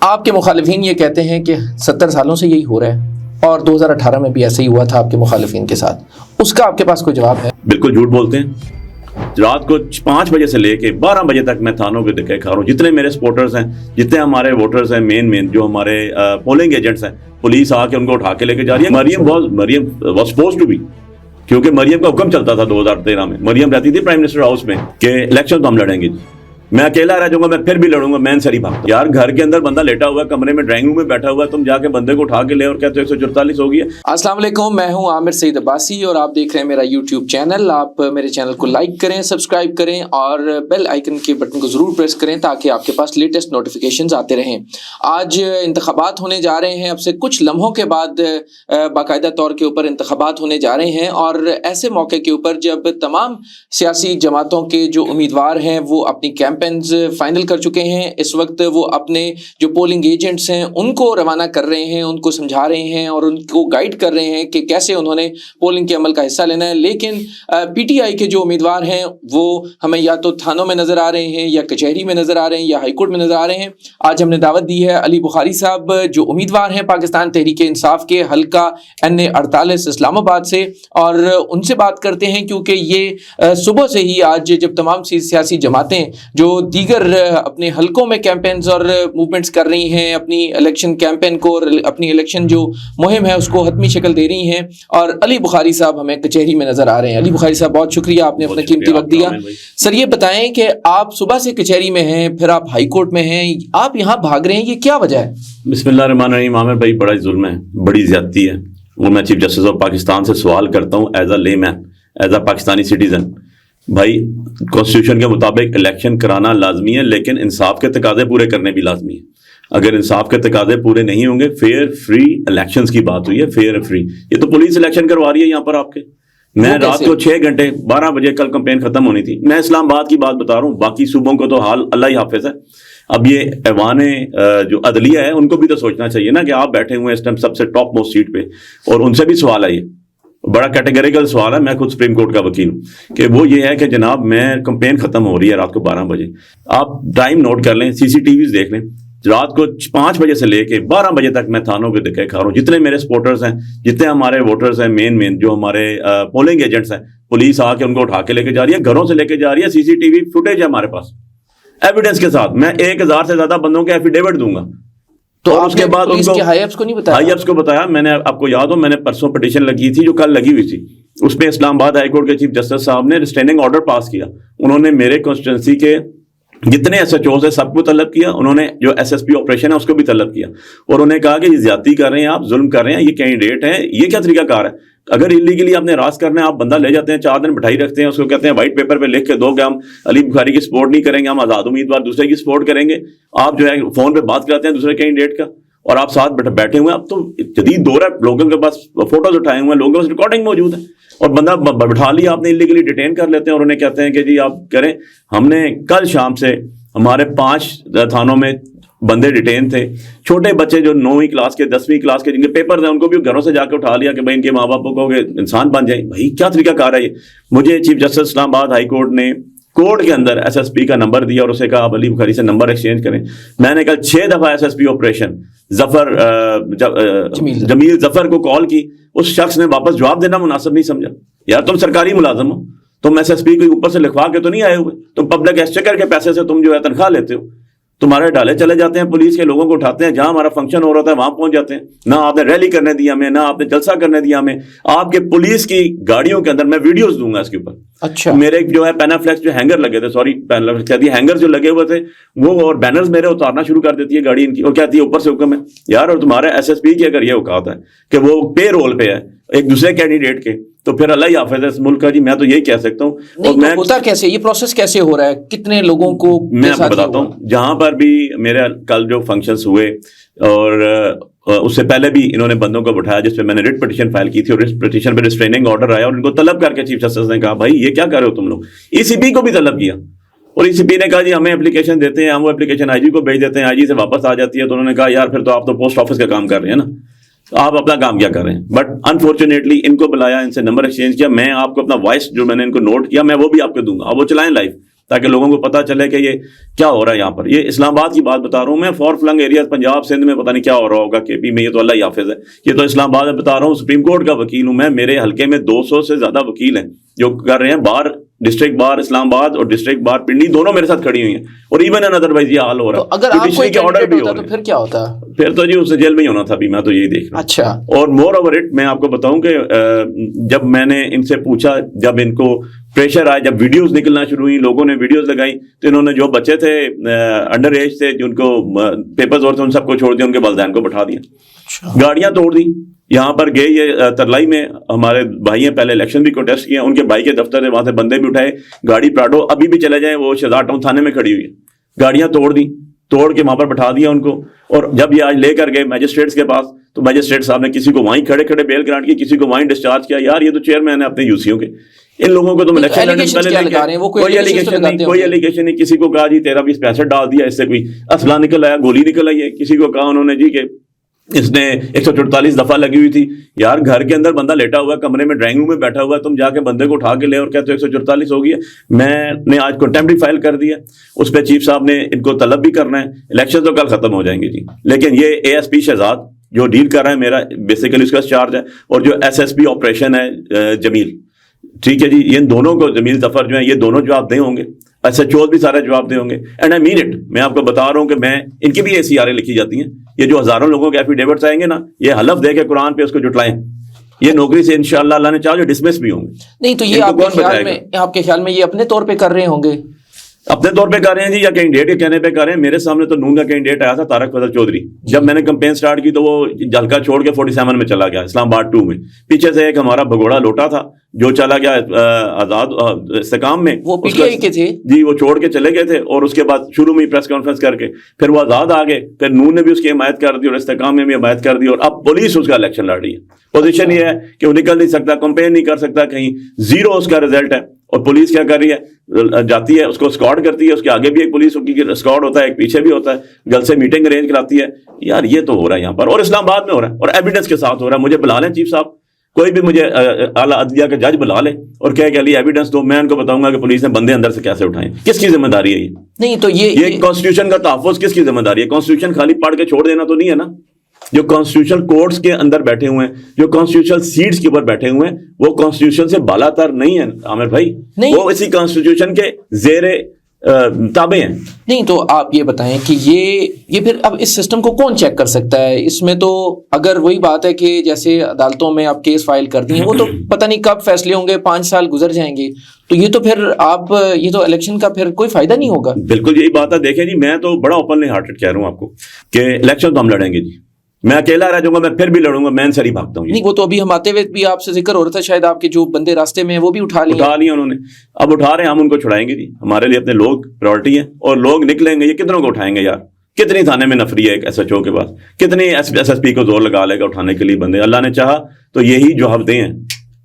آپ کے مخالفین یہ کہتے ہیں کہ 70 سالوں سے یہی ہو رہا ہے اور 2018 میں بھی ایسے ہی ہوا تھا آپ کے مخالفین کے ساتھ، اس کا آپ کے پاس کوئی جواب ہے؟ بالکل جھوٹ بولتے ہیں۔ رات کو 5 بجے سے لے کے 12 بجے تک میں تھانوں پہ دھکے کھا رہا ہوں۔ جتنے میرے سپورٹرز ہیں، جتنے ہمارے ووٹرز ہیں، مین جو ہمارے پولنگ ایجنٹس ہیں، پولیس آ کے ان کو اٹھا کے لے کے جا رہی ہے۔ مریم واز سپوزڈ ٹو بی، کیونکہ مریم کا حکم چلتا تھا 2013 میں، مریم رہتی تھی پرائم منسٹر ہاؤس میں کہ الیکشن تو ہم لڑیں گے، میں اکیلا رہ جاؤں گا، میں پھر بھی لڑوں گا، میں سری بھاگ یار گھر کے اندر بندہ لیٹا ہوا ہے، کمرے میں ڈرائنگ روم میں بیٹھا ہوا ہے، تم جا کے بندے کو اٹھا کے لے اور کہتے ہو 144 ہو گئی ہے۔ السلام علیکم، میں ہوں عامر سعید عباسی اور آپ دیکھ رہے ہیں میرا یوٹیوب چینل۔ آپ میرے چینل کو لائک کریں، سبسکرائب کریں اور بیل آئیکن کے بٹن کو ضرور پریس کریں تاکہ آپ کے پاس لیٹسٹ نوٹیفیکیشنز آتے رہیں۔ آج انتخابات ہونے جا رہے ہیں، اب سے کچھ لمحوں کے بعد باقاعدہ طور کے اوپر انتخابات ہونے جا رہے ہیں، اور ایسے موقع کے اوپر جب تمام سیاسی جماعتوں کے جو امیدوار ہیں وہ اپنی کیمپینز فائنل کر چکے ہیں، اس وقت وہ اپنے جو پولنگ ایجنٹس ہیں ان کو روانہ کر رہے ہیں، ان کو سمجھا رہے ہیں اور ان کو گائیڈ کر رہے ہیں کہ کیسے انہوں نے پولنگ کے عمل کا حصہ لینا ہے۔ لیکن پی ٹی آئی کے جو امیدوار ہیں وہ ہمیں یا تو تھانوں میں نظر آ رہے ہیں، یا کچہری میں نظر آ رہے ہیں، یا ہائی کورٹ میں نظر آ رہے ہیں۔ آج ہم نے دعوت دی ہے علی بخاری صاحب جو امیدوار ہیں پاکستان تحریک انصاف کے حلقہ NA 48 اسلام آباد سے، اور ان سے بات کرتے ہیں کیونکہ یہ صبح سے ہی آج جب تمام سیاسی جماعتیں جو دیگر اپنے حلقوں میں کیمپینز اور موومنٹس کر رہی ہیں، اپنی الیکشن کیمپین کو اور اپنی الیکشن جو مہم ہے اس کو حتمی شکل دے رہی ہیں، اور علی بخاری صاحب ہمیں کچہری میں نظر آ رہے ہیں۔ علی بخاری صاحب بہت شکریہ، آپ نے اپنا قیمتی وقت دیا۔ سر یہ بتائیں کہ آپ صبح سے کچہری میں ہیں، پھر آپ ہائی کورٹ میں ہیں، آپ یہاں بھاگ رہے ہیں، یہ کیا وجہ ہے؟ بسم اللہ الرحمن الرحیم۔ عامر بھائی بڑا ظلم ہے، بڑی زیادتی ہے، وہ میں چیف جسٹس آف پاکستان سے سوال کرتا ہوں ایز اے لے مین، ایز اے پاکستانی سٹیزن۔ بھائی کانسٹیٹیوشن کے مطابق الیکشن کرانا لازمی ہے، لیکن انصاف کے تقاضے پورے کرنے بھی لازمی ہے۔ اگر انصاف کے تقاضے پورے نہیں ہوں گے، فیئر فری الیکشنز کی بات ہوئی ہے، فیئر فری، یہ تو پولیس الیکشن کروا رہی ہے یہاں پر آپ کے۔ میں رات کو 6 گھنٹے 12 بجے کل کمپین ختم ہونی تھی، میں اسلام آباد کی بات بتا رہا ہوں، باقی صوبوں کو تو حال اللہ ہی حافظ ہے۔ اب یہ ایوان جو عدلیہ ہے ان کو بھی تو سوچنا چاہیے نا کہ آپ بیٹھے ہوئے ہیں اس ٹائم سب سے ٹاپ موسٹ سیٹ پہ، اور ان سے بھی سوال ہے، یہ بڑا کیٹیگریکل سوال ہے، میں خود سپریم کورٹ کا وکیل ہوں، کہ وہ یہ ہے کہ جناب میں کمپین ختم ہو رہی ہے رات کو 12 بجے، آپ ٹائم نوٹ کر لیں، CCTVs دیکھ لیں، رات کو 5 بجے سے لے کے 12 بجے تک میں تھانوں پہ دھکے کھا رہا ہوں۔ جتنے میرے سپورٹرز ہیں، جتنے ہمارے ووٹرز ہیں، مین جو ہمارے پولنگ ایجنٹس ہیں، پولیس آ کے ان کو اٹھا کے لے کے جا رہی ہے، گھروں سے لے کے جا رہی ہے، CCTV فوٹیج ہے ہمارے پاس ایویڈنس کے ساتھ، میں 1000 سے زیادہ بندوں کے ایفیڈیوٹ دوں گا۔ تو اس کے بعد ان کو ہائی ایپس کو نہیں بتایا؟ ہائی ایپس کو بتایا میں نے، آپ کو یاد ہو میں نے پرسوں پٹیشن لگی تھی جو کل لگی ہوئی تھی، اس میں اسلام آباد ہائی کورٹ کے چیف جسٹس صاحب نے ریسٹریننگ آرڈر پاس کیا، انہوں نے میرے کانسٹیٹوئنسی کے جتنے SHOs ہیں سب کو طلب کیا، انہوں نے جو SSP آپریشن ہے اس کو بھی طلب کیا، اور انہوں نے کہا کہ یہ زیادتی کر رہے ہیں، آپ ظلم کر رہے ہیں، یہ کینڈیڈیٹ ہیں، یہ کیا طریقہ کار ہے؟ اگر انلیگلی آپ نے راز کرنا ہے، آپ بندہ لے جاتے ہیں، 4 دن بٹھائی رکھتے ہیں، اس کو کہتے ہیں وائٹ پیپر پہ لکھ کے دو کہ ہم علی بخاری کی سپورٹ نہیں کریں گے، ہم آزاد امیدوار دوسرے کی سپورٹ کریں گے، آپ جو ہے فون پہ بات کراتے ہیں دوسرے کینڈیڈیٹ کا، اور آپ ساتھ بیٹھے ہوئے ہیں۔ اب تو جدید دور ہے، لوگوں کے پاس فوٹوز اٹھائے ہوئے ہیں، لوگوں کے پاس ریکارڈنگ موجود ہے، اور بندہ بٹھا لیا آپ نے، انلیگلی ڈیٹین کر لیتے ہیں، اور انہیں کہتے ہیں کہ جی آپ کریں۔ ہم نے کل شام سے ہمارے 5 تھانوں میں بندے ڈیٹین تھے، چھوٹے بچے جو 9ویں کلاس کے 10ویں کلاس کے جن کے پیپرز ہیں ان کو بھی گھروں سے جا کے اٹھا لیا کہ بھائی ان کے ماں باپوں کو کہ انسان بن جائیں۔ بھائی کیا طریقہ کار ہے یہ؟ مجھے چیف جسٹس اسلام آباد ہائی کورٹ نے کورٹ کے اندر SSP کا نمبر دیا اور اسے کہا آپ علی بخاری سے نمبر ایکسچینج کریں۔ میں نے کل 6 دفعہ SSP آپریشن جمیل ظفر کو کال کی، اس شخص نے واپس جواب دینا مناسب نہیں سمجھا۔ یار تم سرکاری ملازم ہو، تم SSP کو اوپر سے لکھوا کے تو نہیں آئے ہوئے، تم پبلک ایکسچیکر کے پیسے سے تم جو ہے تنخواہ لیتے ہو، تمہارے ڈالے چلے جاتے ہیں، پولیس کے لوگوں کو اٹھاتے ہیں، جہاں ہمارا فنکشن ہو رہا ہے وہاں پہنچ جاتے ہیں، نہ آپ نے ریلی کرنے دیا ہمیں، نہ آپ نے جلسہ کرنے دیا ہمیں، آپ کے پولیس کی گاڑیوں کے اندر میں ویڈیوز دوں گا اس کے اوپر۔ اچھا، میرے جو ہے پینافلیکس جو ہینگر لگے تھے، سوری پینافلیکس کہتی ہے، ہینگر جو لگے ہوئے تھے وہ اور بینرز میرے اتارنا شروع کر دیتی ہے گاڑی ان کی، اور کہتی ہے اوپر سے حکم ہے یار، اور تمہارے SSP کی اگر یہ اوقات ہے کہ وہ پے رول پہ ہے ایک دوسرے کینڈیڈیٹ کے، تو پھر اللہ ہی حافظ ہے اس ملک کا۔ جی میں تو یہی کہہ سکتا ہوں۔ اور میں ہوتا کیسے، یہ پروسیس کیسے ہو رہا ہے، کتنے لوگوں کو؟ میں آپ کو بتاتا ہوں، جہاں پر بھی میرے کل جو فنکشنز ہوئے اور اس سے پہلے بھی انہوں نے بندوں کو بٹھایا جس پہ میں نے ریٹ پٹیشن فائل کی تھی، اور ریٹ پٹیشن پہ ریسٹریننگ آرڈر آیا، اور ان کو طلب کر کے چیف جسٹس نے کہا بھائی یہ کیا کر رہے ہو تم لوگ۔ ECP کو بھی طلب کیا، اور ECP نے کہا جی ہمیں اپلیکیشن دیتے ہیں، ہم وہ اپلیکیشن IG کو بھیج دیتے ہیں، IG سے واپس آ جاتی ہے، تو انہوں نے کہا یار پھر تو آپ تو پوسٹ آفس کا کام کر رہے ہیں نا، آپ اپنا کام کیا کر رہے ہیں۔ بٹ انفارچونیٹلی ان کو بلایا، ان سے نمبر ایکسچینج کیا، میں آپ کو اپنا وائس جو میں نے ان کو نوٹ کیا میں وہ بھی آپ کو دوں گا، آپ وہ چلائیں لائیو، تاکہ لوگوں کو پتہ چلے کہ یہ کیا ہو رہا ہے یہاں پر. یہ اسلام آباد کی بات بتا رہا ہوں میں, for filling areas Punjab Sindh میں پتہ نہیں کیا ہو رہا ہوگا, کے پی میں, یہ تو اللہ ہی حافظ ہے. یہ تو اسلام آباد میں بتا رہا ہوں, سپریم کورٹ کا وکیل ہوں میں, میرے حلقے میں 200 سے زیادہ وکیل ہیں جو کر رہے ہیں بار, ڈسٹرکٹ بار اسلام آباد اور ڈسٹرکٹ بار پنڈی دونوں میرے ساتھ کھڑی ہوئی ہیں, اور ایون ان ادر وائز یہ حال ہو رہا ہے. اگر آپ کوئی آرڈر بھی ہوتا تو پھر کیا ہوتا؟ پھر تو جی اسے جیل میں ہی ہونا تھا. ابھی میں تو یہی دیکھ رہا ہوں. اچھا. اور مور اوور اٹ میں آپ کو بتاؤں کہ جب میں نے ان سے پوچھا, جب ان کو پریشر آیا, جب ویڈیوز نکلنا شروع ہوئی, لوگوں نے ویڈیوز لگائی, تو انہوں نے جو بچے تھے انڈر ایج تھے جن کو پیپرز اور تھے ان سب کو چھوڑ دیا, ان کے والدین کو بٹھا دیا, گاڑیاں توڑ دی. یہاں پر گئے یہ ترلائی میں ہمارے بھائی ہیں, پہلے الیکشن بھی کوٹیسٹ کیا, ان کے بھائی کے دفتر سے وہاں سے بندے بھی اٹھائے, گاڑی پراڈو ابھی بھی چلے جائیں وہ شہزاد ٹاؤن تھانے میں کھڑی ہوئی ہے, گاڑیاں توڑ دی, توڑ کے وہاں پر بٹھا دیا ان کو. اور جب یہ آج لے کر گئے میجسٹریٹس کے پاس, تو میجسٹریٹ صاحب نے کسی کو وہیں کھڑے کھڑے بیل گرانٹ کی, کسی کو وہیں ڈسچارج کیا. یار یہ تو چیئرمین ہے اپنے یوسیوں کے, ان لوگوں کو تو الیکشن کوئی ایلیگیشن نہیں. کسی کو کہا جی 13-20 پیسے ڈال دیا, اس سے کوئی اسلحہ نکل آیا, گولی نکل آئی ہے. کسی کو کہا انہوں نے جی کہ اس نے 144 دفعہ لگی ہوئی تھی. یار گھر کے اندر بندہ لیٹا ہوا ہے, کمرے میں ڈرائنگ روم میں بیٹھا ہوا ہے, تم جا کے بندے کو اٹھا کے لے اور کہتے ہو 144 ہو گئی ہے. میں نے آج کنٹمپٹ فائل کر دیا, اس پہ چیف صاحب نے ان کو طلب بھی کرنا ہے. الیکشن تو کل ختم ہو جائیں گے جی, لیکن یہ اے ایس پی شہزاد جو ڈیل کر رہا ہے, میرا بیسیکلی اس کا چارج ہے, اور جو ایس ایس پی آپریشن ہے جمیل, ٹھیک ہے جی, یہ دونوں کو, جمیل ظفر جو ہیں, یہ دونوں جواب دے ہوں گے, ایس ایچ اوز بھی سارے جواب دے ہوں گے. اینڈ آئی مین اٹ, میں آپ کو بتا رہا ہوں کہ میں, ان کی بھی ACRA لکھی جاتی ہیں. یہ جو ہزاروں لوگوں کے ایفیڈیوٹس آئیں گے نا, یہ حلف دے کے قرآن پہ اس کو جٹلائیں, یہ نوکری سے انشاءاللہ اللہ نے چاہا جو ڈسمس بھی ہوں گے. نہیں تو یہ آپ کے خیال میں یہ اپنے طور پہ کر رہے ہوں گے؟ اپنے طور پہ کر رہے ہیں جی, یا کینڈیڈیٹ کے کہنے پہ کر رہے ہیں. میرے سامنے تو نون کا کینڈیڈیٹ آیا تھا طارق فضل چودھری, جب میں نے کمپین سٹارٹ کی تو وہ ہلکا چھوڑ کے 47 میں چلا گیا, اسلام آباد 2 میں. پیچھے سے ایک ہمارا بھگوڑا لوٹا تھا جو چلا گیا آزاد استحکام میں, وہ پی ٹی آئی کے تھے جی, وہ چھوڑ کے چلے گئے تھے. اور اس کے بعد شروع میں پریس کانفرنس کر کے پھر وہ آزاد آ گئے, پھر نون نے بھی اس کی حمایت کر دی اور استحکام میں بھی حمایت کر دی, اور اب پولیس اس کا الیکشن لڑ رہی ہے. پوزیشن یہ ہے کہ وہ نکل نہیں سکتا, کمپین نہیں کر سکتا, کہیں 0 اس کا رزلٹ ہے. اور پولیس کیا کر رہی ہے, جاتی ہے اس کو اسکواڈ کرتی ہے, اس کے آگے بھی ایک پولیس اسکواڈ ہوتا ہے, ایک پیچھے بھی ہوتا ہے, گل سے میٹنگ ارینج کراتی ہے. یار یہ تو ہو رہا ہے یہاں پر, اور اسلام آباد میں ہو رہا ہے, اور ایویڈنس کے ساتھ ہو رہا ہے. مجھے بلا لیں چیف صاحب, کوئی بھی مجھے اعلیٰ عدلیہ کا جج بلا لے اور کہے کہ علی ایویڈنس دو, میں ان کو بتاؤں گا کہ پولیس نے بندے اندر سے کیسے اٹھائیں. کس کی ذمہ داری ہے یہ؟ نہیں تو یہ کانسٹیٹیوشن کا تحفظ کس کی ذمہ داری ہے؟ کانسٹیٹیوشن خالی پڑھ کے چھوڑ دینا تو نہیں ہے نا. جو کانسٹیٹیوشن کورٹس کے اندر بیٹھے ہوئے ہیں, جو کانسٹیٹیوشن سیٹس کے اوپر بیٹھے ہوئے ہیں, وہ کانسٹیٹیوشن سے بالا تر نہیں ہے عامر بھائی, وہ اسی کانسٹیٹیوشن کے زیر تابع ہیں. نہیں تو آپ یہ بتائیں کہ یہ پھر اب اس سسٹم کو کون چیک کر سکتا ہے؟ اس میں تو اگر وہی بات ہے کہ جیسے عدالتوں میں آپ کیس فائل کر دی ہیں, وہ تو پتہ نہیں کب فیصلے ہوں گے, 5 سال گزر جائیں گے, تو یہ تو پھر آپ یہ تو الیکشن کا پھر کوئی فائدہ نہیں ہوگا. بالکل یہی بات ہے. دیکھیں جی, میں تو بڑا اوپنلی ہارٹڈ کہہ رہا ہوں آپ کو کہ الیکشن تو ہم لڑیں گے جی, میں اکیلا رہ جاؤں گا, میں پھر بھی لڑوں گا, میں سر ہی بھاگتا ہوں. نہیں وہ تو ابھی ہم آتے ہوئے بھی آپ سے ذکر ہو رہا تھا, شاید آپ کے جو بندے راستے میں ہیں وہ بھی اٹھا لیے انہوں نے, اب اٹھا رہے ہیں, ہم ان کو چھڑائیں گے جی. ہمارے لیے اپنے لوگ پرائورٹی ہیں, اور لوگ نکلیں گے. یہ کتنوں کو اٹھائیں گے یار؟ کتنی تھانے میں نفری ہے ایک ایس ایچ او کے پاس, کتنی ایس ایس پی کو زور لگا لے گا اٹھانے کے لیے بندے. اللہ نے چاہا تو یہی جو ہفتے ہیں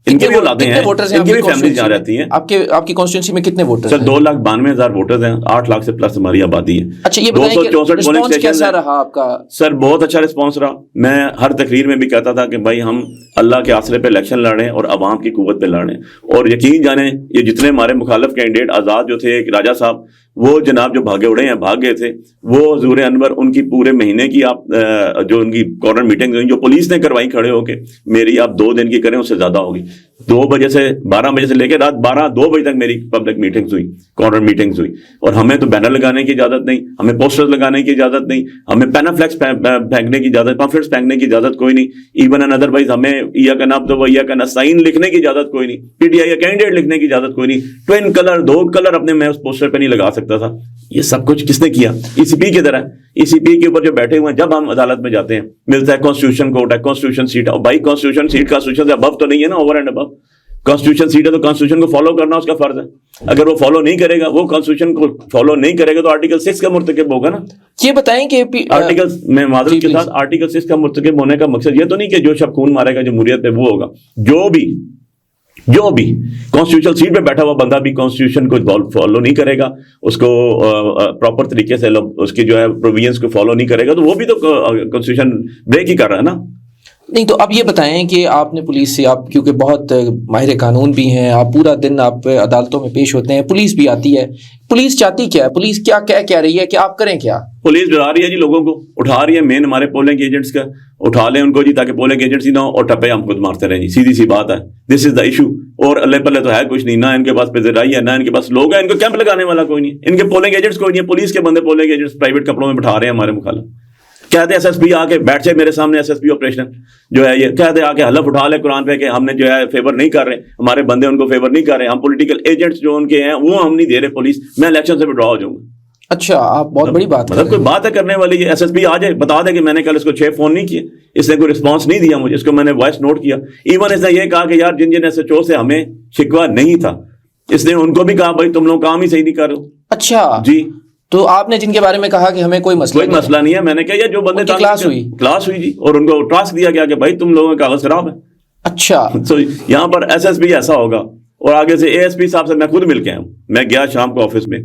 ان کے بھی اولادیں ہیں, ان کی بھی فیملیز جہاں رہتی ہیں. آپ کی کانسٹیٹوئنسی میں کتنے ووٹر ہیں؟ سر 2,92,000 ووٹرز ہیں, 8 لاکھ سے پلس ہماری آبادی ہے. اچھا یہ بتائیں کہ رسپانس کیسا رہا آپ کا؟ سر بہت اچھا رسپانس رہا. میں ہر تقریر میں بھی کہتا تھا کہ بھائی ہم اللہ کے آسرے پہ الیکشن لڑ رہے ہیں اور عوام کی قوت پہ لڑ رہے ہیں. اور یقین جانیں یہ جتنے ہمارے مخالف کینڈیڈیٹ آزاد جو تھے, ایک راجہ صاحب, وہ جناب جو بھاگے اڑے ہیں, بھاگ گئے تھے, وہ حضور انور ان کی پورے مہینے کی آپ جو ان کی کارنر میٹنگ ہوئی جو پولیس نے کروائی کھڑے ہو کے, میری آپ 2 دن کی کریں اس سے زیادہ ہوگی. 2 بجے سے 12 بجے سے لے کے رات 2 بجے تک میری پبلک میٹنگز ہوئی, کارنر میٹنگز ہوئی. اور ہمیں تو بینر لگانے کی اجازت نہیں, ہمیں پوسٹرز لگانے کی اجازت نہیں, ہمیں پینافلیکس پھینکنے کی اجازت, پمفلٹس پھینکنے کی اجازت کوئی نہیں. ایون اینڈ ادروائز ہمیں ایاک نعبد و ایاک نستعین لکھنے کی اجازت کوئی نہیں, پی ٹی آئی کینڈیڈیٹ لکھنے کی اجازت کوئی نہیں. ٹوین کلر 2 کلر اپنے میں اس پوسٹر پہ نہیں لگا سکتا تھا. یہ سب کچھ کس نے کیا؟ ای سی پی کی طرح. ای سی پی کے اوپر جو بیٹھے ہوئے ہیں, جب ہم عدالت میں جاتے ہیں ملتا ہے کانسٹیٹیوشن کورٹ ہے, کانسٹیٹیوشن سیٹ ہے. اور بھائی کانسٹیٹیوشن سیٹ کانسٹیٹیوشن سے ابو تو نہیں ہے نا, over and above. Constitution set ہے تو کانسٹیٹیوشن کو فالو کرنا اس کا فرض ہے. اگر وہ فالو نہیں کرے گا, وہ کانسٹیٹیوشن کو فالو نہیں کرے گا, تو آرٹیکل 6 کا مرتکب ہوگا نا. یہ بتائیں کہ آرٹیکل میں معذرت کے ساتھ آرٹیکل 6 کا مرتکب ہونے کا مقصد یہ تو نہیں کہ جو شخص خون مارے گا جمہوریت پہ وہ ہوگا. جو بھی کانسٹیٹیوشن سیٹ پہ بیٹھا ہوا بندہ بھی کانسٹیٹیوشن کو فالو نہیں کرے گا, اس کو پراپر طریقے سے اس کی جو ہے پروویژنس کو فالو نہیں کرے گا, تو وہ بھی تو کانسٹیٹیوشن بریک ہی کر رہا ہے نا. نہیں تو اب یہ بتائیں کہ آپ نے پولیس سے، آپ کیونکہ بہت ماہر قانون بھی ہیں، آپ پورا دن آپ عدالتوں میں پیش ہوتے ہیں، پولیس بھی آتی ہے، پولیس چاہتی کیا ہے؟ پولیس کیا کہہ رہی ہے کہ آپ کریں کیا؟ پولیس ڈرا رہی ہے جی لوگوں کو، اٹھا رہی ہے مین ہمارے پولنگ ایجنٹس کا، اٹھا لیں ان کو جی تاکہ پولنگ ایجنٹس ہی نہ ہو اور ٹپے ہم خود مارتے رہیں جی، سیدھی سی بات ہے. دس از دا ایشو. اور اللہ پلے تو ہے کچھ نہیں، نہ ان کے پاس پذیرائی ہے، نہ ان کے پاس لوگ ہیں، ان کو کیمپ لگانے والا کوئی نہیں، ان کے پولنگ ایجنٹس کوئی نہیں ہے. پولیس کے بندے پولنگ ایجنٹس پرائیویٹ کپڑوں میں بٹھا رہے ہیں ہمارے مخالف. کہتے ایس ایس پی آ کے بیٹھ جائے میرے سامنے، ایس ایس پی آپریشن جو ہے یہ کہتے آ کے حلف اٹھا لے قرآن پہ کہ ہم نے جو ہے فیور نہیں کر رہے، ہمارے بندے ان کو فیور نہیں کر رہے، ہم پولیٹیکل ایجنٹس جو ان کے ہیں وہ ہم نہیں دے رہے پولیس، میں الیکشن سے وڈرا ہو جاؤں گا. اچھا، آپ بہت بڑی بات مطلب کوئی بات ہے کرنے والی. ایس ایس پی آ جائے بتا دے کہ میں نے کل اس کو 6 فون نہیں کیے، اس نے کوئی رسپانس نہیں دیا مجھے، اس کو میں نے وائس نوٹ کیا. ایون اس نے یہ کہا کہ یار جن جن ایس ایچ او سے ہمیں شکوہ نہیں تھا، اس نے ان کو بھی کہا بھائی تم لوگ کام ہی صحیح نہیں کر رہے ہو. اچھا جی، تو آپ نے جن کے بارے میں کہا کہ ہمیں کوئی مسئلہ نہیں ہے، میں نے کہا یہ جو بندے کلاس ہوئی جی، اور ان کو ٹاسک دیا گیا کہ بھائی تم لوگوں کا کاغذ خراب ہے. اچھا، تو یہاں پر ایس ایس پی ایسا ہوگا. اور آگے سے اے ایس پی صاحب سے میں خود مل کے آیا ہوں، میں گیا شام کو آفس میں،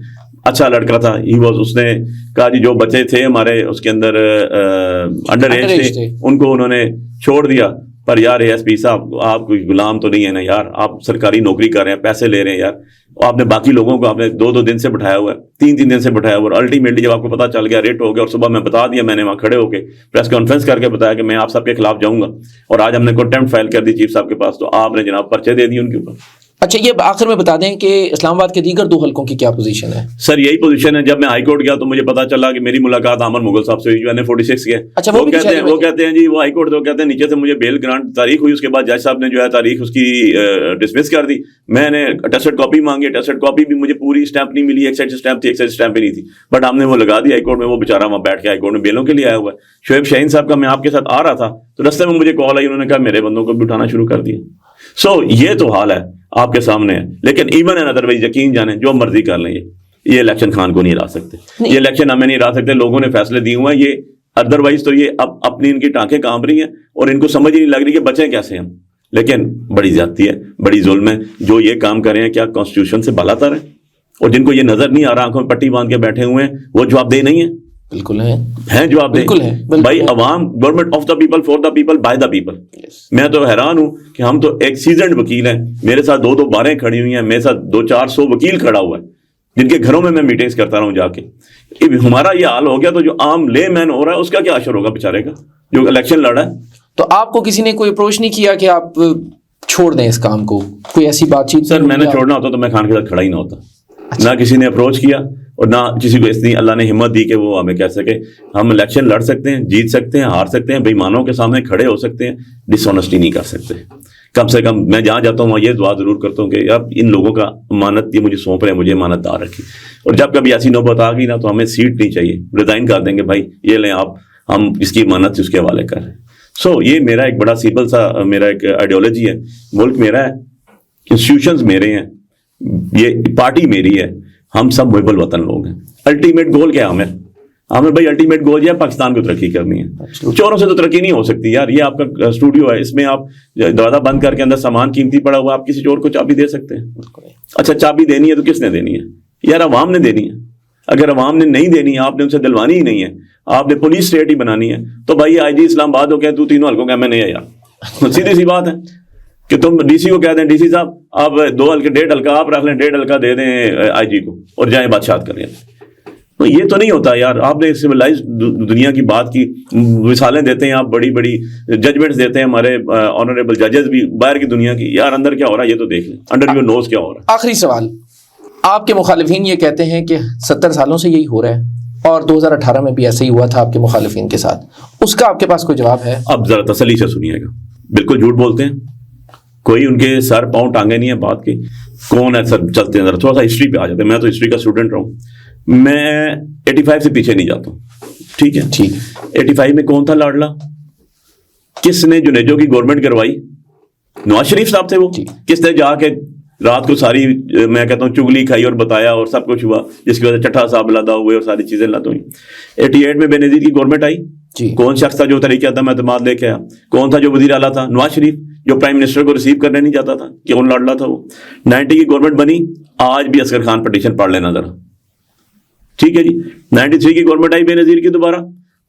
اچھا لڑکا تھا، اس نے کہا جی جو بچے تھے ہمارے اس کے اندر انڈر ایج تھے ان کو انہوں نے چھوڑ دیا. پر یار اے ایس پی صاحب آپ کوئی غلام تو نہیں ہے نا یار، آپ سرکاری نوکری کر رہے ہیں، پیسے لے رہے ہیں یار، آپ نے باقی لوگوں کو آپ نے 2 دن سے بٹھایا ہوا ہے، 3 دن سے بٹھایا ہوا ہے. اور الٹیمیٹلی جب آپ کو پتا چل گیا ریٹ ہو گیا، اور صبح میں بتا دیا، میں نے وہاں کھڑے ہو کے پریس کانفرنس کر کے بتایا کہ میں آپ سب کے خلاف جاؤں گا، اور آج ہم نے کنٹمپٹ فائل کر دی چیف صاحب کے پاس، تو آپ نے جناب پرچے دے دیے ان کے اوپر. اچھا، یہ آخر میں بتا دیں کہ اسلام آباد کے دیگر 2 حلقوں کی کیا پوزیشن ہے؟ سر یہی پوزیشن ہے. جب میں ہائی کورٹ گیا تو مجھے پتا چلا کہ میری ملاقات عامر مغل صاحب سے ہوئی جو NA46 کے. اچھا، وہ کہتے ہیں جی وہ ہائی کورٹ سے کہتے ہیں نیچے سے مجھے بیل گرانٹ تاریخ ہوئی، اس کے بعد جج صاحب نے جو ہے تاریخ اس کی ڈسمس کر دی. میں نے ٹیسٹڈ کاپی مانگی، ٹیسٹڈ کاپی بھی مجھے پوری اسٹیمپ نہیں ملی، ایک سائڈ سے اسٹیمپ تھی ایک سائڈ اسٹیمپ ہی نہیں تھی، بٹ ہم نے وہ لگا دی ہائی کورٹ میں. وہ بیچارہ وہاں بیٹھ کے ہائی کورٹ میں بیلوں کے لیے آیا ہوا ہے. شعیب شاہین صاحب کا میں آپ کے ساتھ آ رہا تھا تو رستے میں مجھے کال آئی، انہوں نے کہا میرے بندوں کو بھی اٹھانا شروع کر دیا. سو یہ تو حال ہے آپ کے سامنے ہے. لیکن ایون اینڈ ادروائز یقین جانیں جو مرضی کر لیں، یہ الیکشن خان کو نہیں ہرا سکتے، یہ الیکشن ہمیں نہیں ہرا سکتے. لوگوں نے فیصلے دیے ہوئے ہیں، یہ ادروائز تو یہ اب اپنی ان کی ٹانکیں کانپ رہی ہیں اور ان کو سمجھ ہی نہیں لگ رہی کہ بچیں کیسے ہم. لیکن بڑی زیادتی ہے، بڑی ظلم ہے. جو یہ کام کر رہے ہیں کیا کانسٹیٹیوشن سے بالا تر ہے؟ اور جن کو یہ نظر نہیں آ رہا، آنکھوں میں پٹی باندھ کے بیٹھے ہوئے ہیں، وہ جواب دہ نہیں ہے. بالکل ہے جواب دہ بھائی. عوام، government of the people, for the people, by the people. میں تو حیران ہوں کہ ہم تو ایک سیزنڈ وکیل ہیں، میرے ساتھ 2 باریں کھڑی ہوئی ہیں، میرے ساتھ 200-400 وکیل کھڑا ہوا ہے جن کے گھروں میں میٹنگز کرتا رہا ہوں جا کے. ہمارا یہ حال ہو گیا تو جو عام لے مین ہو رہا ہے اس کا کیا اثر ہوگا بیچارے کا جو الیکشن لڑا ہے. تو آپ کو کسی نے کوئی اپروچ نہیں کیا کہ آپ چھوڑ دیں اس کام کو؟ کوئی ایسی بات چیت؟ سر میں نے چھوڑنا ہوتا تو میں خان کے ساتھ کھڑا ہی نہ ہوتا. نہ کسی نے اپروچ کیا اور نہ کسی کو اتنی اللہ نے ہمت دی کہ وہ ہمیں کہہ سکے ہم الیکشن لڑ سکتے ہیں، جیت سکتے ہیں، ہار سکتے ہیں، بے ایمانوں کے سامنے کھڑے ہو سکتے ہیں، ڈس آنیسٹی نہیں کر سکتے. کم سے کم میں جہاں جاتا ہوں وہاں یہ دعا ضرور کرتا ہوں کہ یار ان لوگوں کا امانت یہ مجھے سونپ رہے ہیں، مجھے امانت دار رکھی. اور جب کبھی ایسی نوبت آ گئی نا تو ہمیں سیٹ نہیں چاہیے، ریزائن کر دیں گے بھائی یہ لیں آپ، ہم اس کی امانت اس کے حوالے کر رہے ہیں. سو یہ میرا ایک بڑا سیمپل سا میرا ایک آئیڈیالوجی ہے. ملک میرا ہے، انسٹیٹیوشنز میرے ہیں، یہ پارٹی میری ہے، ہم سب محب الوطن لوگ ہیں. الٹیمیٹ گول کیا ہے عامر بھائی؟ الٹیمیٹ گول یہ ہے پاکستان کو ترقی کرنی ہے. چوروں سے تو ترقی نہیں ہو سکتی یار. یہ آپ کا اسٹوڈیو ہے، اس میں آپ دروازہ بند کر کے اندر سامان قیمتی پڑا ہوا، آپ کسی چور کو چابی دے سکتے ہیں؟ اچھا چابی دینی ہے تو کس نے دینی ہے یار؟ عوام نے دینی ہے. اگر عوام نے نہیں دینی ہے، آپ نے ان سے دلوانی ہی نہیں ہے، آپ نے پولیس اسٹیٹ ہی بنانی ہے، تو بھائی آئی جی اسلام آباد ہو کہ تو 3 حلقوں کا میں نہیں ہے یار. سیدھی سی بات ہے کہ تم ڈی سی کو کہہ دیں ڈی سی صاحب آپ 2 حلقے 1.5 حلقہ آپ رکھ لیں، 1.5 حلقہ دے دیں آئی جی کو اور جائیں بادشاہت کریں. یہ تو نہیں ہوتا یار. آپ نے سویلائز دنیا کی بات کی، مثالیں دیتے ہیں آپ، بڑی بڑی ججمنٹس دیتے ہیں ہمارے آنریبل ججز بھی باہر کی دنیا کی. یار اندر کیا ہو رہا ہے یہ تو دیکھ لیں، انڈر یور نوز کیا ہو رہا ہے. آخری سوال، آپ کے مخالفین یہ کہتے ہیں کہ 70 سالوں سے یہی ہو رہا ہے اور 2018 میں بھی ایسے ہی ہوا تھا آپ کے مخالفین کے ساتھ، اس کا آپ کے پاس کوئی جواب ہے؟ اب ذرا تسلی سے سنیے گا، بالکل جھوٹ بولتے ہیں، کوئی ان کے سر پاؤں ٹانگے نہیں ہیں بات کی. کون ہے سر؟ چلتے ہیں ذرا تھوڑا سا ہسٹری پہ آ جاتے ہیں. میں تو ہسٹری کا اسٹوڈنٹ رہا ہوں، میں 85 سے پیچھے نہیں جاتا ہوں. ٹھیک ہے 85 میں کون تھا لاڈلا؟ کس نے جنیجو کی گورنمنٹ کروائی؟ نواز شریف صاحب تھے وہ. کس نے جا کے رات کو ساری میں کہتا ہوں چگلی کھائی اور بتایا اور سب کچھ ہوا جس کی وجہ سے چٹھا صاحب لادا ہوئے اور ساری چیزیں لادا ہوئی. 88 میں بے نظیر کی گورنمنٹ آئی. کون شخص تھا جو طریقہ تھا اعتماد لے کے آیا؟ کون تھا جو وزیر اعلیٰ تھا؟ نواز شریف، جو پرائم منسٹر کو ریسیو کرنے نہیں جاتا تھا. کون لاڈلا تھا وہ؟ 90 کی گورنمنٹ بنی. آج بھی اصغر خان پٹیشن پڑھ لینا ذرا، ٹھیک ہے جی. 93 کی گورنمنٹ آئی بے نظیر کی دوبارہ،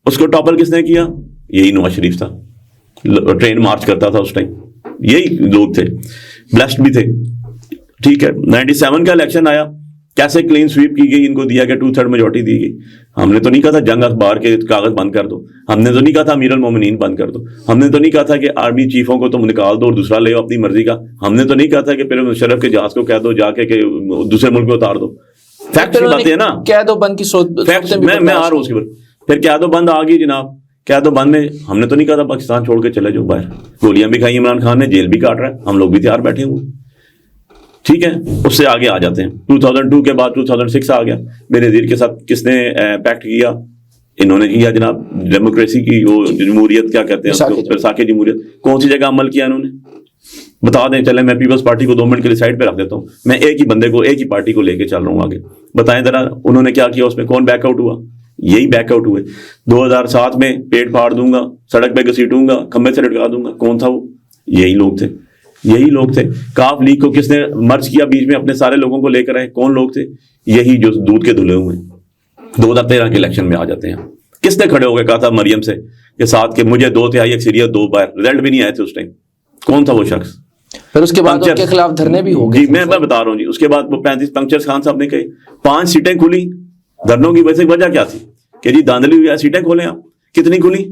اس کو ٹاپر کس نے کیا؟ یہی نواز شریف تھا. ٹرین مارچ کرتا تھا اس ٹائم. یہی لوگ تھے, بلیسڈ بھی تھے. ٹھیک ہے, 97 کا الیکشن آیا, کیسے کلین سویپ کی گئی, ان کو دیا کہ 2/3 میجورٹی دی گئی. ہم نے تو نہیں کہا تھا جنگ اخبار کے کاغذ بند کر دو, ہم نے تو نہیں کہا تھا امیر المومنین بند کر دو, ہم نے تو نہیں کہا تھا کہ آرمی چیفوں کو تم نکال دو اور دوسرا لے آؤ اپنی مرضی کا, ہم نے تو نہیں کہا تھا کہ پھر مشرف کے جہاز کو کہہ دو جا کے کہ دوسرے ملک میں اتار دو. فیکٹس کی باتیں ہیں نا, قید و بند کی میں آ رہا ہوں اس کے اوپر. پھر قید و بند آ گئی جناب, قید و بند میں ہم نے تو نہیں کہا تھا پاکستان چھوڑ کے چلے جاؤ باہر, گولیاں بھی کھائی عمران خان نے, جیل بھی کاٹ رہا ہے, ہم لوگ بھی تیار بیٹھے ہوئے. ٹھیک ہے, اس سے آگے آ جاتے ہیں. 2002 کے بعد 2006 آ گیا. بے نظیر کے ساتھ کس نے پیکٹ کیا؟ انہوں نے کیا جناب, ڈیموکریسی کی وہ جمہوریت کیا کہتے ہیں, ساکھے جمہوریت. کون سی جگہ عمل کیا انہوں نے؟ بتا دیں. چلیں میں پیپلز پارٹی کو 2 منٹ کے لیے سائڈ پہ رکھ دیتا ہوں, میں ایک ہی بندے کو, ایک ہی پارٹی کو لے کے چل رہا ہوں آگے. بتائیں ذرا انہوں نے کیا کیا اس میں, کون بیک آؤٹ ہوا؟ یہی بیک آؤٹ ہوئے. 2007 میں پیٹ پھاڑ دوں گا, سڑک پہ گھسیٹوں گا, کھمبے سے لٹکا دوں گا. کون تھا وہ؟ یہی لوگ تھے, یہی لوگ تھے. کاف لیگ کو کس نے مرج کیا بیچ میں, اپنے سارے لوگوں کو لے کر آئے, کون لوگ تھے؟ یہی جو دودھ کے دھلے ہوئے. 2013 کے الیکشن میں آ جاتے ہیں. کس نے کھڑے ہو کے کہا تھا مریم سے کہ ساتھ کہ مجھے 2/3 اکثریت دو, بار رزلٹ بھی نہیں آئے تھے اس ٹائم. کون تھا وہ شخص؟ پھر اس کے بعد ان کے خلاف دھرنے بھی ہو گئے. جی میں بتا رہا ہوں جی. اس کے بعد وہ 35 پنکچرز خان صاحب نے کہے 5 سیٹیں کھلی. دھرنوں کی وجہ کیا تھی کہ جی دھاندلی ہوئی ہے, سیٹیں کھولیں آپ. کتنی کھلی؟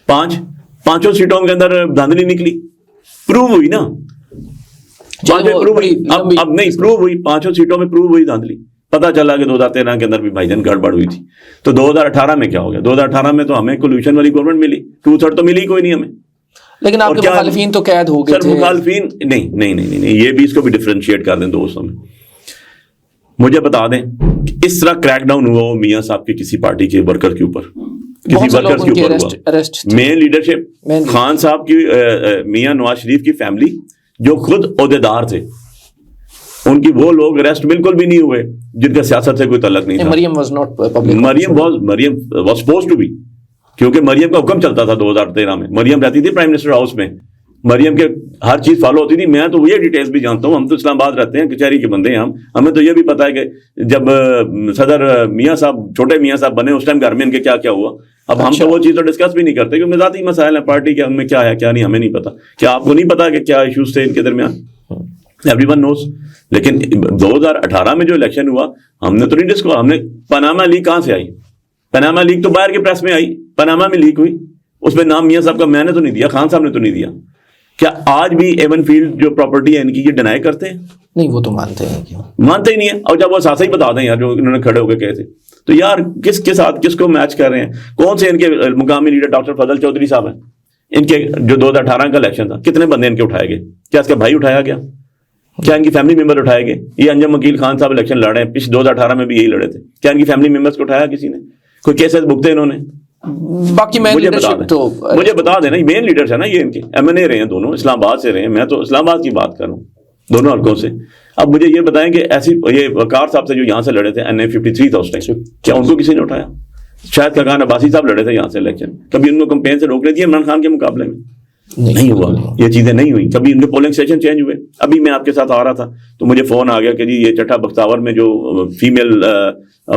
5. 5 سیٹوں کے اندر دھاندلی نکلی, پروو ہوئی نا. اب نہیں پروو ہوئی, 5 سیٹوں میں پروو ہوئی دھاندلی. پتا چلا کہ 2013 کے اندر بھی بھائی جان گڑبڑ ہوئی تھی. تو 2018 میں کیا ہو گیا؟ 2018 میں تو ہمیں کولوشن والی گورنمنٹ ملی, 2/3 تو ملی کوئی نہیں ہمیں. لیکن آپ کے مخالفین تو قید ہو گئے تھے. مخالفین نہیں, یہ بھی اس کو بھی ڈفرینشیٹ کر دیں دوستوں میں. مجھے بتا دیں کہ اس طرح کریک ڈاؤن ہوا وہ میاں صاحب کے کسی پارٹی کے ورکر کے اوپر, کسی ورکر کے اوپر ہوا. مین لیڈرشپ خان صاحب کی, میاں نواز شریف کی فیملی جو خود عہدیدار تھے, ان کی وہ لوگ اریسٹ بالکل بھی نہیں ہوئے جن کا سیاست سے کوئی تعلق نہیں تھا. Maryam was not public, Maryam was supposed to be, کیونکہ مریم کا حکم چلتا تھا 2013 میں. مریم رہتی تھی پرائم منسٹر ہاؤس میں, مریم کے ہر چیز فالو ہوتی تھی. میں تو یہ ڈیٹیلز بھی جانتا ہوں, ہم تو اسلام آباد رہتے ہیں, کچہری کے بندے ہیں ہمیں تو یہ بھی پتا ہے کہ جب صدر میاں صاحب, چھوٹے میاں صاحب بنے اس ٹائم گھر میں ان کے کیا کیا ہوا. اب ہم تو وہ چیز تو ڈسکس بھی نہیں کرتے کیونکہ ذاتی مسائل ہیں پارٹی کے, ان میں کیا ہے کیا نہیں ہمیں نہیں پتا. کیا آپ کو نہیں پتا کہ کیا ایشوز تھے ان کے درمیان؟ Every one knows. لیکن 2018 میں جو الیکشن ہوا ہم نے تو نہیں ڈسکس, ہم نے پاناما لیک کہاں سے آئی؟ پاناما لیک تو باہر کے پریس میں آئی, پاناما میں لیک ہوئی, اس میں نام میاں صاحب کا میں نے تو نہیں دیا, خان صاحب نے تو نہیں دیا. کیا آج بھی ایون فیلڈ جو پراپرٹی ہے ان کی یہ ڈینائی کرتے ہیں؟ نہیں, وہ تو مانتے ہیں, مانتے ہی نہیں ہے. اور جب وہ ساتھ ہی بتا دیں یار جو انہوں نے کھڑے ہو کے کہے تھے, تو یار کس کے ساتھ کس کو میچ کر رہے ہیں؟ کون سے ان کے مقامی لیڈر ڈاکٹر فضل چودھری صاحب ہیں, ان کے جو 2018 کا الیکشن تھا کتنے بندے ان کے اٹھائے گئے؟ کیا اس کا بھائی اٹھایا گیا؟ کیا ان کی فیملی ممبر اٹھائے گئے؟ یہ انجم وکیل خان صاحب الیکشن لڑے ہیں, پچھلے 2018 میں بھی یہی لڑے تھے. کیا ان کی فیملی ممبرس کو اٹھایا کسی نے؟ کوئی کیسز بھگتے انہوں نے؟ باقی مجھے بتا دینا, مین لیڈرز ہیں نا یہ, ان کے ایم این اے رہے ہیں دونوں, اسلام آباد سے رہے ہیں. میں تو اسلام آباد کی بات کر رہا ہوں, دونوں حلقوں سے. اب مجھے یہ بتائیں کہ ایسی یہ وقار صاحب سے جو یہاں سے لڑے تھے NA53 تھا اس ٹائم, کیا ان کو کسی نے اٹھایا؟ شاید خاقان عباسی صاحب لڑے تھے یہاں سے الیکشن, کبھی ان کو کمپین سے روک لیتی ہے عمران خان کے مقابلے میں؟ نہیں ہوا, یہ چیزیں نہیں ہوئی. کبھی ان کے پولنگ سیشن چینج ہوئے. ابھی میں آپ کے ساتھ آ رہا تھا تو مجھے فون آ گیا کہ جی یہ چٹھا بختاور میں جو فیمیل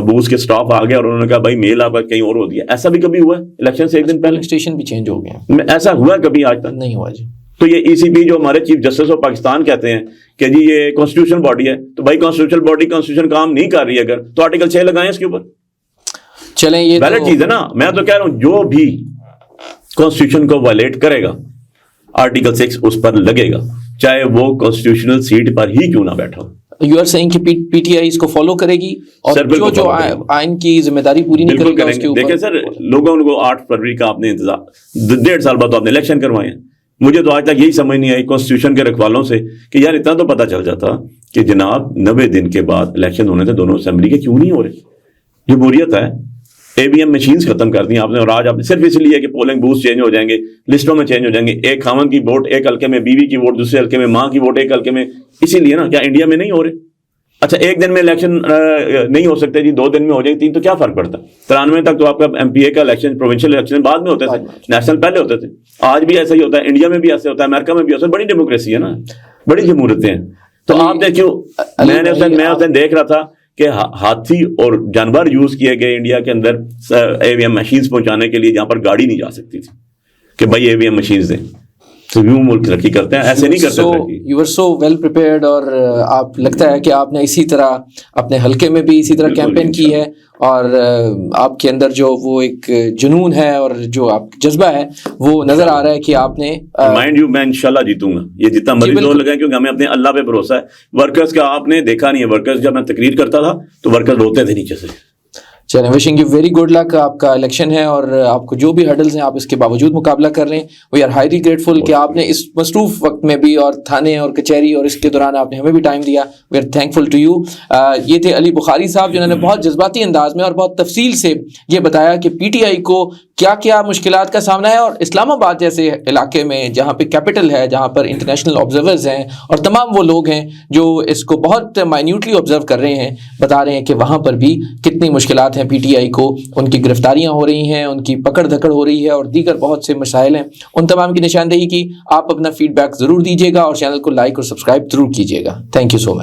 بوس کے سٹاف آ گیا اور انہوں نے کہا بھائی میل آپ کا کہیں اور ہو دیا. ایسا بھی کبھی ہوا الیکشن سے ایک دن پہلے؟ اسٹیشن بھی چینج ہو گیا, ایسا ہوا کبھی آج تک نہیں ہوا جی. تو یہ ECB جو ہمارے چیف جسٹس آف پاکستان کہتے ہیں کہ جی یہ کانسٹیٹیوشنل باڈی ہے, تو بھائی کانسٹیٹیوشنل باڈی کانسٹیٹیوشن کام نہیں کر رہی ہے اگر, تو آرٹیکل 6 لگائیں اس کے اوپر. چلیں یہ ویلڈ چیز ہے نا. میں تو کہہ رہا ہوں جو بھی کانسٹیٹیوشن کو وائلیٹ کرے گا آرٹیکل 6 اس پر لگے گا, چاہے وہ کانسٹیٹیوشنل سیٹ پر ہی کیوں نہ بیٹھا ہو. یو آر سیئنگ کہ پی ٹی آئی اس کو فالو کرے گی اور جو آئین کی ذمہ داری پوری نہیں کرے گا اس کے اوپر. دیکھیں سر, لوگوں کو 8 فروری کا آپ نے انتظار 1.5 سال بعد تو آپ نے الیکشن کروائے ہیں. مجھے تو آج تک یہی سمجھ نہیں آئی کانسٹیٹیوشن کے رکھوالوں سے کہ یار اتنا تو پتا چل جاتا کہ جناب 90 دن کے بعد الیکشن ہونے تھے دونوں اسمبلی کے, کیوں نہیں ہو رہے؟ جمہوریت ہے, AVM مشینز ختم کر دی آپ نے, اور آج آپ نے صرف اس لیے کہ پولنگ بوتھ چینج ہو جائیں گے, لسٹوں میں چینج ہو جائیں گے, ایک خاوند کی ووٹ ایک حلقے میں, بیوی کی ووٹ دوسرے حلقے میں, ماں کی ووٹ ایک حلقے میں, اسی لیے نا. کیا انڈیا میں نہیں ہو رہے؟ اچھا ایک دن میں الیکشن نہیں ہو سکتے جی, 2 دن میں ہو جائیں 3, تو کیا فرق پڑتا؟ 93 تک تو آپ کا MPA کا الیکشن, پروونشل الیکشن بعد میں ہوتے تھے, نیشنل پہلے ہوتے تھے. آج بھی ایسا ہی ہوتا ہے, انڈیا میں بھی ایسے ہوتا ہے, امریکہ میں بھی ہوتا ہے. بڑی ڈیموکریسی ہے نا, بڑی جمہوریتیں ہیں. تو آپ دیکھو, میں اس دن دیکھ رہا تھا کہ ہاتھی اور جانور یوز کیے گئے انڈیا کے اندر AVM مشینز پہنچانے کے لیے, جہاں پر گاڑی نہیں جا سکتی تھی. کہ بھائی ای وی ایم مشینز دیں، تو یوں ملک ترقی کرتے ہیں، ایسے نہیں کرتے ترقی. You are so well prepared, اور آپ لگتا ہے کہ آپ نے اسی طرح اپنے حلقے میں بھی اسی طرح کیمپین کی ہے، اور آپ کے اندر جو وہ ایک جنون ہے اور جو آپ جذبہ ہے وہ نظر آ رہا ہے کہ آپ نے مائنڈ یو، میں انشاءاللہ جیتوں گا، یہ جتنا مرضی زور لگائیں، کیونکہ ہمیں اپنے اللہ پہ بھروسہ ہے. ورکرز کا آپ نے دیکھا نہیں ہے، ورکرز جب میں تقریر کرتا تھا تو ورکرز روتے تھے نیچے سے. چلیں، wishing you very good luck. آپ کا الیکشن ہے اور آپ کو جو بھی ہرڈلز ہیں آپ اس کے باوجود مقابلہ کر رہے ہیں. وی آر ہائیلی گریٹفل کہ آپ نے اس مصروف وقت میں بھی، اور تھانے اور کچہری اور اس کے دوران آپ نے ہمیں بھی ٹائم دیا. We are thankful to you. یہ تھے علی بخاری صاحب، جنہوں نے بہت جذباتی انداز میں اور بہت تفصیل سے یہ بتایا کہ پی ٹی آئی کو کیا کیا مشکلات کا سامنا ہے، اور اسلام آباد جیسے علاقے میں جہاں پہ کیپٹل ہے، جہاں پر انٹرنیشنل آبزرورز ہیں اور تمام وہ لوگ ہیں جو اس کو بہت مائنیوٹلی آبزرو کر رہے ہیں، بتا رہے ہیں کہ وہاں پر بھی کتنی مشکلات ہیں پی ٹی آئی کو. ان کی گرفتاریاں ہو رہی ہیں، ان کی پکڑ دھکڑ ہو رہی ہے، اور دیگر بہت سے مسائل ہیں. ان تمام کی نشاندہی کی. آپ اپنا فیڈ بیک ضرور دیجیے گا اور چینل کو لائک اور سبسکرائب ضرور کیجیے گا. Thank you so much.